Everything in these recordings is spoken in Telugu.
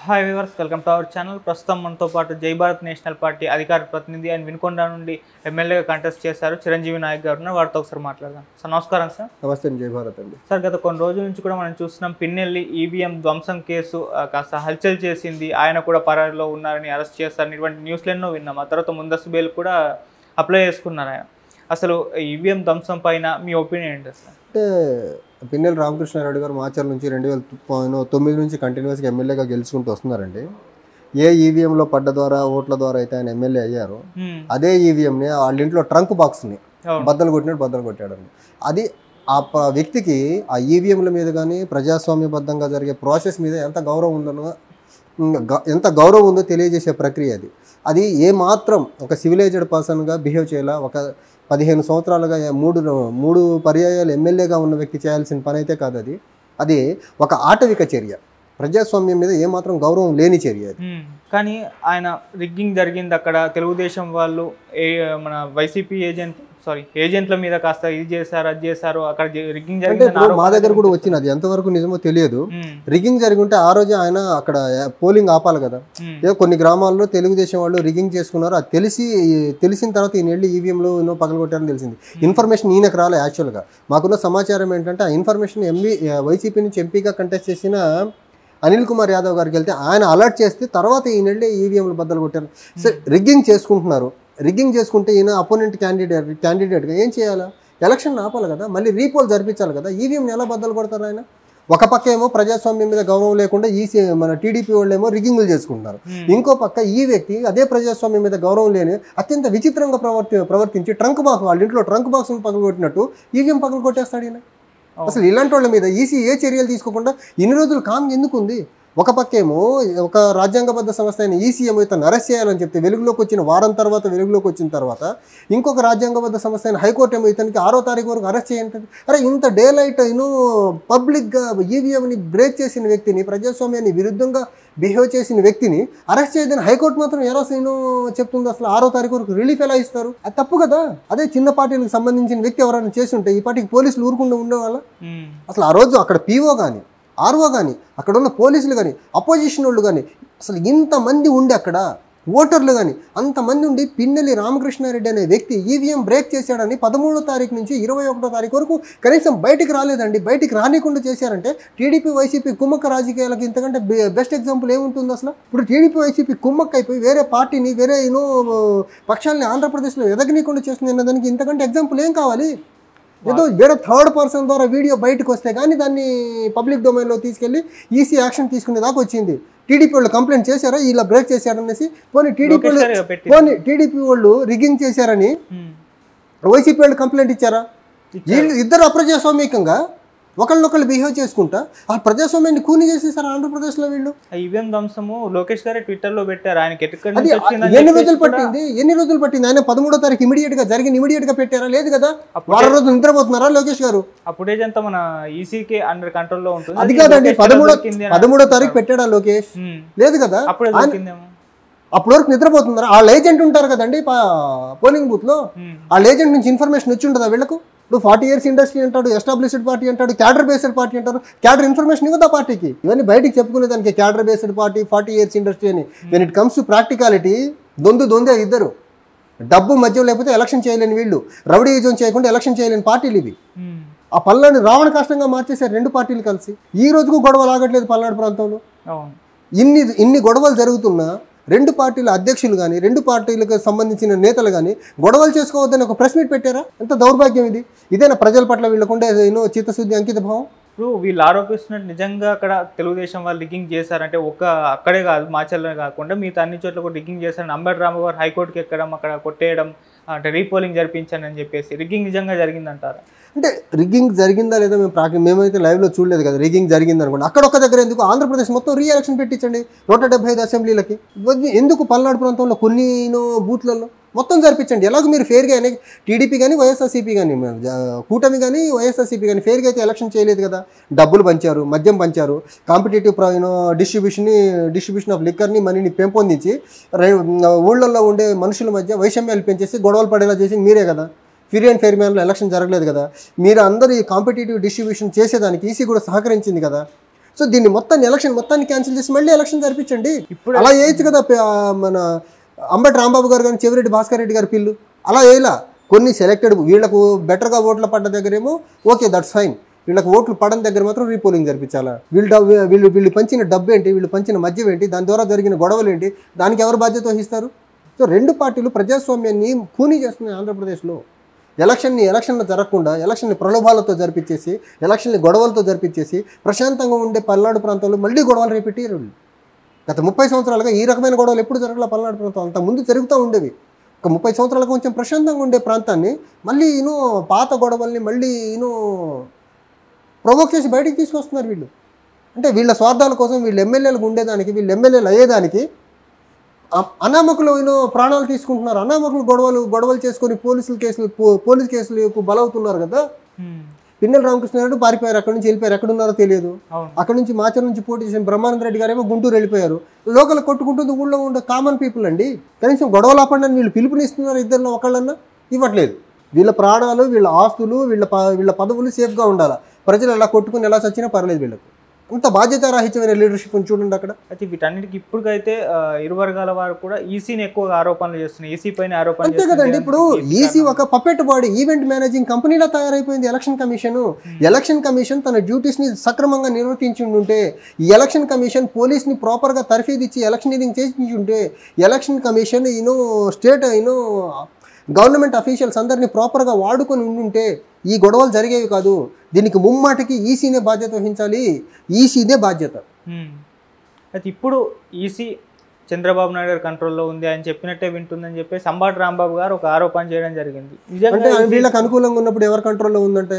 Hi viewers, welcome to our channel. ప్రస్తుతం మనతో పాటు జై భారత్ నేషనల్ పార్టీ అధికార ప్రతినిధి అండ్ వినుకొండ నుండి ఎమ్మెల్యేగా కంటెస్ట్ చేశారు చిరంజీవి నాయక్ గారు. వారితో ఒకసారి మాట్లాడదాం. సార్ నమస్కారం. సార్ నమస్తే. జై భారత్ అండి. సార్, గత కొన్ని రోజుల నుంచి కూడా మనం చూస్తున్నాం పిన్నెల్లి ఈవీఎం ధ్వంసం కేసు కాస్త హల్చల్ చేసింది. ఆయన కూడా పరారీలో ఉన్నారని, అరెస్ట్ చేస్తారని ఇటువంటి న్యూస్లు ఎన్నో విన్నాం. ఆ తర్వాత ముందస్తు బెయిల్ కూడా అప్లై చేసుకున్నారు ఆయన. అసలు ఈవీఎం ధ్వంసం పైన మీ ఒపీనియన్ ఏంటి సార్? అంటే పిన్నెల్లి రామకృష్ణారెడ్డి గారు మాచర్ల నుంచి 2009 నుంచి కంటిన్యూస్గా ఎమ్మెల్యేగా గెలుచుకుంటూ వస్తున్నారండి. ఏ ఈవీఎంలో పడ్డ ద్వారా ఓట్ల ద్వారా అయితే ఆయన ఎమ్మెల్యే అయ్యారో అదే ఈవీఎంని వాళ్ళ ఇంట్లో ట్రంక్ బాక్స్ని బద్దలు కొట్టాడండి. అది ఆ వ్యక్తికి ఆ ఈవీఎంల మీద కానీ ప్రజాస్వామ్యబద్ధంగా జరిగే ప్రాసెస్ మీద ఎంత గౌరవం ఉందో తెలియజేసే ప్రక్రియ అది. అది ఏమాత్రం ఒక సివిలైజ్డ్ పర్సన్గా బిహేవ్ చేయాలా, ఒక 15 సంవత్సరాలుగా మూడు పర్యాయాలు ఎమ్మెల్యేగా ఉన్న వ్యక్తి చేయాల్సిన పని అయితే కాదు. అది ఒక ఆటవిక చర్య, ప్రజాస్వామ్యం మీద ఏమాత్రం గౌరవం లేని చర్య అది. కానీ ఆయన రిగ్గింగ్ జరిగింది అక్కడ. తెలుగుదేశం వాళ్ళు మన వైసీపీ ఏజెంట్ల మీద కాస్త ఇది చేశారు, అది చేశారు, అక్కడ రిగ్గింగ్ జరిగింది. మా దగ్గర కూడా వచ్చింది, అది ఎంతవరకు నిజమో తెలియదు. రిగ్గింగ్ జరిగి ఉంటే ఆ రోజు ఆయన అక్కడ పోలింగ్ ఆపాలి కదా. ఏదో కొన్ని గ్రామాల్లో తెలుగుదేశం వాళ్ళు రిగ్గింగ్ చేసుకున్నారు. అది తెలిసిన తర్వాత ఈయన వెళ్ళి ఈవీఎంలో ఎన్నో పగలగొట్టారని తెలిసింది. ఇన్ఫర్మేషన్ ఈయనకు రాలే. యాక్చువల్గా మాకున్న సమాచారం ఏంటంటే ఆ ఇన్ఫర్మేషన్ వైసీపీ నుంచి ఎంపీగా కంటెస్ట్ చేసిన అనిల్ కుమార్ యాదవ్ గారికి వెళ్తే ఆయన అలర్ట్ చేస్తే తర్వాత ఈయన వెళ్ళి ఈవీఎంలు బద్దలు కొట్టారు. సో రిగ్గింగ్ చేసుకుంటున్నారు. రిగ్గింగ్ చేసుకుంటే ఈయన అపోనెంట్ క్యాండిడేట్గా ఏం చేయాలా? ఎలక్షన్ ఆపాలి కదా, మళ్ళీ రీపోల్ జరిపించాలి కదా. ఈవీఎంని ఎలా బద్దలు కొడతారు ఆయన? ఒక పక్క ఏమో ప్రజాస్వామ్యం మీద గౌరవం లేకుండా మన టీడీపీ వాళ్ళు ఏమో రిగ్గింగ్లు చేసుకుంటున్నారు. ఇంకో పక్క ఈ వ్యక్తి అదే ప్రజాస్వామ్యం మీద గౌరవం లేని అత్యంత విచిత్రంగా ప్రవర్తించి వాళ్ళ ఇంట్లో ట్రంక్ బాక్స్ని పగలగొట్టినట్టు ఈవీఎం పగలగొట్టేస్తాడు ఈయన. అసలు ఇలాంటి వాళ్ళ మీద ఈసీ ఏ చర్యలు తీసుకోకుండా ఇన్ని రోజులు కామ్ ఎందుకు ఉంది? ఒక పక్కేమో ఒక రాజ్యాంగబద్ధ సంస్థ అయిన ఈసీ ఏమో ఇతను అరెస్ట్ చేయాలని చెప్తే వెలుగులోకి వచ్చిన తర్వాత ఇంకొక రాజ్యాంగబద్ధ సంస్థ అయిన హైకోర్టు ఏమో ఇతనికి 6వ తారీఖు వరకు అరెస్ట్ చేయండి. అరే ఇంత డే లైట్ పబ్లిక్గా ఈవీఎంని బ్రేక్ చేసిన వ్యక్తిని, ప్రజాస్వామ్యాన్ని విరుద్ధంగా బిహేవ్ చేసిన వ్యక్తిని అరెస్ట్ చేయదని హైకోర్టు మాత్రం చెప్తుంది. అసలు 6వ తారీఖు వరకు రిలీఫ్ ఎలా ఇస్తారు? అది తప్పు కదా. అదే చిన్న పార్టీలకు సంబంధించిన వ్యక్తి ఎవరైనా చేసి ఉంటే ఈ పార్టీకి పోలీసులు ఊరుకుండా ఉండేవాళ్ళ? అసలు ఆ రోజు అక్కడ పీఓ కానీ, ఆర్ఓ కానీ, అక్కడ ఉన్న పోలీసులు కానీ, అపోజిషన్ వాళ్ళు కానీ, అసలు ఇంతమంది ఉండి అక్కడ ఓటర్లు కానీ అంతమంది ఉండి పిన్నెల్లి రామకృష్ణారెడ్డి అనే వ్యక్తి ఈవీఎం బ్రేక్ చేశాడని 13వ తారీఖు నుంచి 21వ తారీఖు వరకు కనీసం బయటికి రాలేదండి. బయటికి రానికుండా చేశారంటే టీడీపీ వైసీపీ కుమ్మక్క రాజకీయాలకు ఇంతకంటే బెస్ట్ ఎగ్జాంపుల్ ఏముంటుంది అసలు? ఇప్పుడు టీడీపీ వైసీపీ కుమ్మక్క అయిపోయి వేరే పార్టీని, వేరే పక్షాలని ఆంధ్రప్రదేశ్లో ఎదగనీయకుండా చేస్తుంది అన్నదానికి ఇంతకంటే ఎగ్జాంపుల్ ఏం కావాలి? ఏదో వేరే థర్డ్ పర్సన్ ద్వారా వీడియో బయటకు వస్తే కానీ దాన్ని పబ్లిక్ డొమైన్లో తీసుకెళ్ళి ఈసీ యాక్షన్ తీసుకునే దాకా వచ్చింది. టీడీపీ వాళ్ళు కంప్లైంట్ చేశారా ఇలా బ్రేక్ చేశారనేసి? పోనీ టీడీపీ వాళ్ళు రిగ్గింగ్ చేశారని వైసీపీ వాళ్ళు కంప్లైంట్ ఇచ్చారా? వీళ్ళు ఇద్దరు అప్రజాస్వామికంగా ఒకళ్ళనొకళ్ళు బిహేవ్ చేసుకుంటా ఆ ప్రజాస్వామ్యాన్ని కూని చేసేసారు ఆంధ్రప్రదేశ్లో వీళ్ళు. ఈవీఎం ధ్వంసము లోకేష్ గారే ట్విట్టర్లో పెట్టారు. ఆయనకి ఎన్ని రోజులు పట్టింది? ఆయన 13వ తారీఖు ఇమీడియట్ గా పెట్టారా? లేదు కదా. వారం రోజులు నిద్రపోతున్నారా లోకేష్ గారు? అప్పుడే అంతా మన ఈసీకే అండర్ కంట్రోల్లో ఉంటుంది. అది కాదండి, 13వ తారీఖు పెట్టాడా లోకేష్? లేదు కదా. అప్పటి వరకు నిద్రపోతున్నారా? వాళ్ళ ఏజెంట్ ఉంటారు కదండి పోలింగ్ బూత్ లో. వాళ్ళ ఏజెంట్ నుంచి ఇన్ఫర్మేషన్ వచ్చి ఉంటుందా వీళ్ళకు? ఇప్పుడు 40 years ఇండస్ట్రీ అంటాడు, ఎస్టాబ్లిష్డ్ పార్టీ అంటాడు, క్యాడర్ బేస్డ్ పార్టీ అంటారు. క్యాడర్ ఇన్ఫర్మేషన్ ఇవ్వదు ఆ పార్టీకి. ఇవన్నీ బయటికి చెప్పుకునే దానికి cadre based party, 40 years industry అని. When it comes to practicality దొందే ఇద్దరు. డబ్బు మధ్య లేకపోతే ఎలక్షన్ చేయలేని వీళ్ళు, రౌడీయిజం చేయకుండా ఎలక్షన్ చేయలేని పార్టీలు ఇవి. ఆ పల్నాడు రావణ కష్టంగా మార్చేశారు 2 పార్టీలు కలిసి. ఈ రోజుకు గొడవలు ఆగట్లేదు పల్నాడు ప్రాంతంలో. ఇన్ని గొడవలు జరుగుతున్నా 2 పార్టీల అధ్యక్షులు కానీ, 2 పార్టీలకు సంబంధించిన నేతలు కానీ గొడవలు చేసుకోవద్దని ఒక ప్రెస్ మీట్ పెట్టారా? ఎంత దౌర్భాగ్యం ఇది! ఇదేనా ప్రజల పట్ల వీళ్ళకుండే చిత్తశుద్ధి, అంకిత భావం? ఇప్పుడు వీళ్ళు ఆరోపిస్తున్నట్టు నిజంగా అక్కడ తెలుగుదేశం వాళ్ళు రిగ్గింగ్ చేశారంటే అక్కడే కాదు, మాచర్లనే కాకుండా మిగతా అన్ని చోట్ల కూడా రిగ్గింగ్ చేశారని అంబటి రాంబాబు గారు హైకోర్టుకి ఎక్కడం, అక్కడ కొట్టేయడం, అంటే రీపోలింగ్ జరిపించాను అని చెప్పేసి రిగ్గింగ్ నిజంగా జరిగిందంటారా? అంటే రిగ్గింగ్ జరిగిందా లేదా మేమైతే లైవ్లో చూడలేదు కదా. రిగ్గింగ్ జరిగింది అనుకోండి, అక్కడొక్క దగ్గర ఎందుకు ఆంధ్రప్రదేశ్ మొత్తం రీ ఎలక్షన్ పెట్టించండి 175 అసెంబ్లీలకి. ఎందుకు పల్నాడు ప్రాంతంలో కొన్ని బూత్లలో మొత్తం జరిపించండి. ఎలాగో మీరు ఫేర్గా టీడీపీ కానీ, వైఎస్ఆర్సీపీ కానీ, కూటమి కానీ, వైఎస్ఆర్సీపీ కానీ ఫేర్గా అయితే ఎలక్షన్ చేయలేదు కదా. డబ్బులు పంచారు, మద్యం పంచారు, కాంపిటేటివ్ డిస్ట్రిబ్యూషన్ ఆఫ్ లిక్కర్ని, మనీని పెంపొందించి ఊళ్ళల్లో ఉండే మనుషుల మధ్య వైషమ్యాలు పెంచేసి గొడవలు పడేలా చేసి మీరే కదా. ఫ్రీ అండ్ ఫెయిర్ మ్యాన్లో ఎలక్షన్ జరగలేదు కదా. మీరు అందరూ ఈ కాంపిటేటివ్ డిస్ట్రిబ్యూషన్ చేసేదానికి ఈసీ కూడా సహకరించింది కదా. సో దీన్ని మొత్తాన్ని క్యాన్సిల్ చేసి మళ్ళీ ఎలక్షన్ జరిపించండి. ఇప్పుడు అలా చేయొచ్చు కదా. మన అంబటి రాంబాబు గారు కానీ చెవిరెడ్డి భాస్కర్ రెడ్డి గారి పిల్లు అలా వేయలా. కొన్ని సెలెక్టెడ్ వీళ్ళకు బెటర్గా ఓట్లు పడ్డ దగ్గరేమో ఓకే దట్స్ ఫైన్, వీళ్ళకి ఓట్లు పడని దగ్గర మాత్రం రీపోలింగ్ జరిపించాలా. వీళ్ళు పంచిన డబ్బు ఏంటి, వీళ్ళు పంచిన మద్యం ఏంటి, దాని ద్వారా జరిగిన గొడవలు ఏంటి, దానికి ఎవరు బాధ్యత వహిస్తారు? సో రెండు పార్టీలు ప్రజాస్వామ్యాన్ని ఖూనీ చేస్తున్నాయి ఆంధ్రప్రదేశ్లో. ఎలక్షన్లు జరగకుండా ఎలక్షన్ని ప్రలోభాలతో జరిపించేసి, ఎలక్షన్ని గొడవలతో జరిపించేసి, ప్రశాంతంగా ఉండే పల్నాడు ప్రాంతాల్లో మళ్ళీ గొడవలు రేపెట్టారు. గత 30 సంవత్సరాలుగా ఈ రకమైన గొడవలు ఎప్పుడు జరగల పల్నాడు ప్రాంతం. అంతకుముందు జరుగుతూ ఉండేవి. ఒక 30 సంవత్సరాలకు కొంచెం ప్రశాంతంగా ఉండే ప్రాంతాన్ని మళ్ళీ పాత గొడవల్ని మళ్ళీ ప్రొవోక్ చేసి బయటికి తీసుకొస్తున్నారు వీళ్ళు. అంటే వీళ్ళ స్వార్థాల కోసం, వీళ్ళు ఎమ్మెల్యేలకు ఉండేదానికి, వీళ్ళు ఎమ్మెల్యేలు అయ్యేదానికి అనామకులు ప్రాణాలు తీసుకుంటున్నారు. అనామకులు గొడవలు చేసుకొని పోలీస్ కేసులకు బలవుతున్నారు కదా. పిన్నెల రామకృష్ణారెడ్డి పారిపోయారు, అక్కడి నుంచి వెళ్ళిపోయారు, ఎక్కడున్నారో తెలియదు. అక్కడి నుంచి మాచర్ నుంచి పోటీ చేసిన బ్రహ్మానంద రెడ్డి గారేమో గుంటూరు వెళ్ళిపోయారు. లోకల్ కొట్టుకుంటుంది ఊళ్ళో ఉండే కామన్ పీపుల్ అండి. కనీసం గొడవలు ఆపండి అని వీళ్ళు పిలుపునిస్తున్నారు. ఇద్దరిలో ఒకళ్ళన్నా ఇవ్వట్లేదు. వీళ్ళ ప్రాణాలు, వీళ్ళ ఆస్తులు, వీళ్ళ పదవులు సేఫ్గా ఉండాలి. ప్రజలు ఎలా కొట్టుకుని ఎలా చచ్చినా పర్లేదు. వీళ్ళకు అంత బాధ్యతారాహిత్యమైన లీడర్షిప్ చూడండి అక్కడ. అయితే వీటన్నిటికి ఇప్పటికైతే ఇరు వర్గాల వారు కూడా ఈసీని ఎక్కువగా ఆరోపణలు చేస్తున్నారు. ఈసీ పైన ఆరోపణలు అంతే కదండి. ఇప్పుడు ఈసీ ఒక పపెట్ బాడీ, ఈవెంట్ మేనేజింగ్ కంపెనీలా తయారైపోయింది ఎలక్షన్ కమిషన్. ఎలక్షన్ కమిషన్ తన డ్యూటీస్ని సక్రమంగా నిర్వర్తించుంటే, ఈ ఎలక్షన్ కమిషన్ పోలీస్ని ప్రాపర్గా తర్ఫీదిచ్చి ఎలక్షనీరింగ్ చేయించుంటే, election commission state government officials అందరినీ ప్రాపర్గా వాడుకొని ఉండుంటే ఈ గొడవలు జరిగేవి కాదు. దీనికి ముమ్మాటికి ఈసీనే బాధ్యత వహించాలి. ఈసీనే బాధ్యత. అయితే ఇప్పుడు ఈసీ చంద్రబాబు నాయుడు గారి కంట్రోల్లో ఉంది, ఆయన చెప్పినట్టే వింటుందని చెప్పి అంబటి రాంబాబు గారు ఒక ఆరోపణ చేయడం జరిగింది. అంటే వీళ్ళకి అనుకూలంగా ఉన్నప్పుడు ఎవరి కంట్రోల్లో ఉందంటే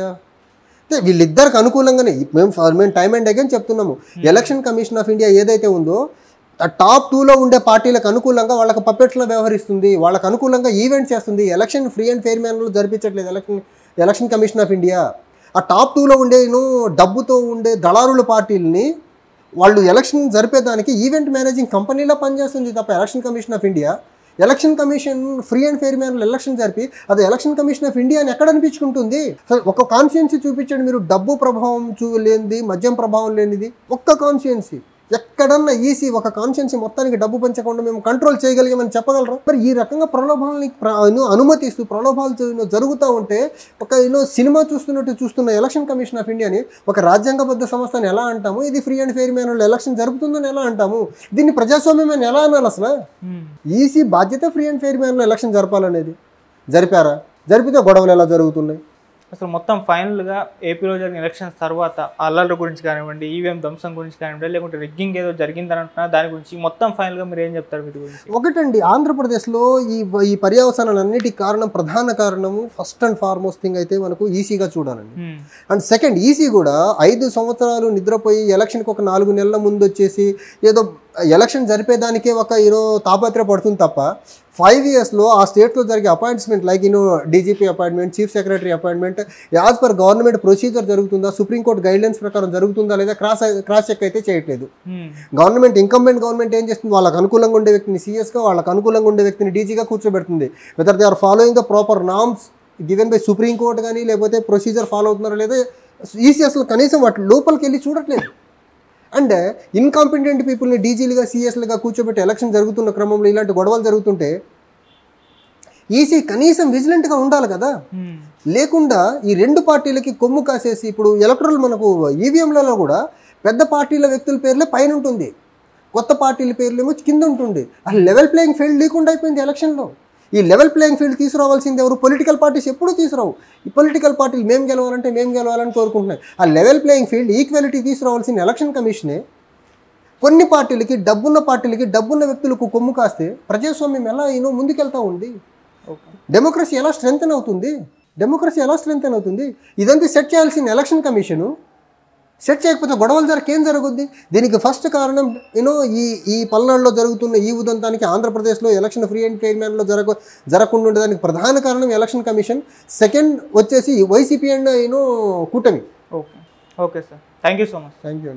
అంటే వీళ్ళిద్దరికి అనుకూలంగానే మేము టైం అండ్ అగైన్ చెప్తున్నాము. ఎలక్షన్ కమిషన్ ఆఫ్ ఇండియా ఏదైతే ఉందో టాప్ 2లో ఉండే పార్టీలకు అనుకూలంగా వాళ్ళకి పప్పెట్లో వ్యవహరిస్తుంది, వాళ్ళకు అనుకూలంగా ఈవెంట్ చేస్తుంది. ఎలక్షన్ ఫ్రీ అండ్ ఫెయిర్ మ్యాన్లో జరిపించట్లేదు ఎలక్షన్ కమిషన్ ఆఫ్ ఇండియా. ఆ టాప్ 2లో ఉండే డబ్బుతో ఉండే దళారుల పార్టీలని వాళ్ళు ఎలక్షన్ జరిపేదానికి ఈవెంట్ మేనేజింగ్ కంపెనీలో పనిచేస్తుంది తప్ప election commission of India. Election commission free and fair మ్యాన్లో ఎలక్షన్ జరిపి అది ఎలక్షన్ కమిషన్ ఆఫ్ ఇండియా అని ఎక్కడ అనిపించుకుంటుంది? ఒక కాన్స్టిట్యున్సీ చూపించండి మీరు, డబ్బు ప్రభావం లేనిది, మద్యం ప్రభావం లేనిది ఒక్క కాన్స్టిట్యున్సీ. ఎక్కడన్నా ఈసీ ఒక కాన్స్టిట్యున్సీ మొత్తానికి డబ్బు పెంచకుండా మేము కంట్రోల్ చేయగలిగామని చెప్పగలరా? మరి ఈ రకంగా ప్రలోభాలని అనుమతిస్తూ ప్రలోభాలు జరుగుతూ ఉంటే ఒక సినిమా చూస్తున్న ఎలక్షన్ కమిషన్ ఆఫ్ ఇండియాని ఒక రాజ్యాంగబద్ధ సంస్థని ఎలా అంటాము? ఇది ఫ్రీ అండ్ ఫెయిర్ మ్యాన్లో ఎలక్షన్ జరుగుతుందని ఎలా అంటాము? దీన్ని ప్రజాస్వామ్యం అని ఎలా అనాలి అసలు? ఈసీ బాధ్యత ఫ్రీ అండ్ ఫెయిర్ మ్యాన్లో ఎలక్షన్ జరపాలనేది. జరిపారా? జరిపితే గొడవలు ఎలా జరుగుతున్నాయి? అసలు మొత్తం ఫైనల్గా ఏపీలో జరిగిన ఎలక్షన్స్ తర్వాత అల్లర్ల గురించి కానివ్వండి, ఈవీఎం ధ్వంసం గురించి కానివ్వండి, లేకుంటే రిగ్గింగ్ ఏదో జరిగిందని అంటున్నా, దాని గురించి మొత్తం ఫైనల్గా మీరు ఏం చెప్తారు వీటి గురించి? ఒకటండి, ఆంధ్రప్రదేశ్లో ఈ పర్యవసానాలన్నిటికీ ప్రధాన కారణము ఫస్ట్ అండ్ ఫార్మోస్ట్ థింగ్ అయితే మనకు ఈసీగా చూడాలండి. అండ్ సెకండ్, ఈసీ కూడా 5 సంవత్సరాలు నిద్రపోయి ఎలక్షన్కి ఒక 4 నెలల ముందు వచ్చేసి ఏదో ఎలక్షన్ జరిపేదానికే ఒక తాపత్రపడుతుంది తప్ప 5 ఇయర్స్లో ఆ స్టేట్లో జరిగే appointment like DGP appointment, chief secretary appointment as per government procedure జరుగుతుందా, సుప్రీంకోర్టు గైడ్లైన్స్ ప్రకారం జరుగుతుందా లేదా క్రాస్ చెక్ అయితే చేయట్లేదు. ఇంకంబెంట్ గవర్నమెంట్ ఏం చేస్తుంది? వాళ్ళకి అనుకూలంగా ఉండే వ్యక్తిని సీఎస్గా, వాళ్ళకి అనుకూలంగా ఉండే వ్యక్తిని డీజీగా కూర్చోబెడుతుంది. Whether they are following the proper norms given by supreme court కానీ లేకపోతే ప్రొసీజర్ ఫాలో అవుతున్నారా లేదా ఈసీ అసలు కనీసం వాటి లోపలికి వెళ్ళి చూడట్లేదు. అండ్ ఇన్కాంపిటెంట్ పీపుల్ని డీజీలుగా సీఎస్లుగా కూర్చోబెట్టి ఎలక్షన్ జరుగుతున్న క్రమంలో ఇలాంటి గొడవలు జరుగుతుంటే ఈసీ కనీసం విజిలెంట్గా ఉండాలి కదా. లేకుండా ఈ రెండు పార్టీలకి కొమ్ము కాసేసి ఇప్పుడు ఎలక్టరల్ మనకు ఈవీఎంలలో కూడా పెద్ద పార్టీల వ్యక్తుల పేర్లే పైన ఉంటుంది, కొత్త పార్టీల పేర్లేమో కింద ఉంటుంది. అసలు లెవెల్ ప్లేయింగ్ ఫీల్డ్ లేకుండా అయిపోయింది ఎలక్షన్లో. ఈ లెవెల్ ప్లేయింగ్ ఫీల్డ్ తీసుకురావాల్సింది ఎవరు? పొలిటికల్ పార్టీస్ ఎప్పుడూ తీసుకురావు. ఈ పొలిటికల్ పార్టీలు మేము గెలవాలని కోరుకుంటున్నాయి. ఆ లెవెల్ ప్లేయింగ్ ఫీల్డ్ ఈక్వాలిటీ తీసుకురావాల్సిన ఎలక్షన్ కమిషనే కొన్ని పార్టీలకి, డబ్బున్న వ్యక్తులకు కొమ్ము కాస్తే ప్రజాస్వామ్యం ఎలా ముందుకెళ్తా ఉంది? డెమోక్రసీ ఎలా స్ట్రెంగ్తెన్ అవుతుంది? ఇదంతా సెట్ చేయాల్సిన ఎలక్షన్ కమిషను సెట్ చేయకపోతే గొడవలు ఏం జరుగుద్ది? దీనికి ఫస్ట్ కారణం ఈ పల్నాడులో జరుగుతున్న ఈ ఉదంతానికి ఆంధ్రప్రదేశ్లో ఎలక్షన్ ఫ్రీ అండ్ ఫెయిర్ మ్యాన్లో జరగకుండా ఉండడానికి ప్రధాన కారణం ఎలక్షన్ కమిషన్. సెకండ్ వచ్చేసి వైసీపీ అండ్ కూటమి. Okay sir, thank you so much. Thank you.